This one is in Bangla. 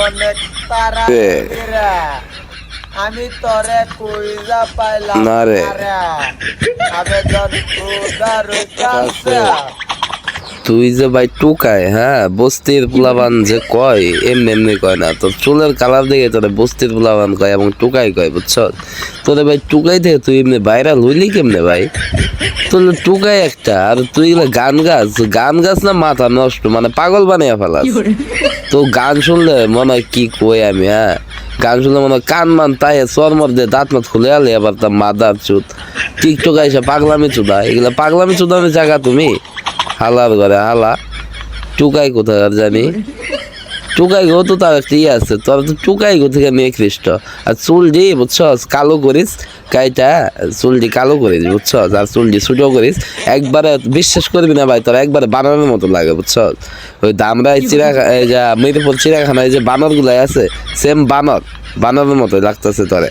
অনেক তারা আমি তরে কইরা পাইলাম না রে। আবেদন তুই যে ভাই টুকায়, হ্যাঁ, বস্তির পোলাবান যে কয় এমনি এমনি কয় না, তোর চুলের কালার দেখে তোরে বস্তির পোলাবান কয় এবং টুকাই কয়, বুঝছ? তোরে ভাই টুকাই থেকে তুই এমনি ভাইরাল হইলি কেমনে ভাই? তোর টুকাই একটা, আর তুই গান গাছ না মাথা নষ্ট, মানে পাগল বানিয়ে ফেলাস। তো গান শুনলে মনে হয় কি কই আমি, হ্যাঁ, গান শুনলে মনে হয় কান মান তাই চরমর দিয়ে দাঁত মাত খুলে আলি, আবার তার মাদার চুত টিকটক আইসা পাগলামি চুদা, এগুলা পাগলামি চুদানোর জায়গা তুমি? হালার ঘরে হালা টুকাই কোথায় আর জানি, টুকাই গো তো তার একটা ইয়ে আছে, তোর তো টুকাই গো থেকে মেয়ে খ্রিস্ট। আর চুলডি বুঝছস কালো করিস, কাইটা চুলডি কালো করিস বুঝছস, আর চুলডি ছোটো করিস, একবারে বিশ্বাস করবি না ভাই, তোর একবারে বানরের মতো লাগে বুঝছস। ওই দামরাই মিরপুর চিড়িয়াখানায় যে বানর গুলাই আছে, সেম বানরের মতো লাগতেছে তোরে।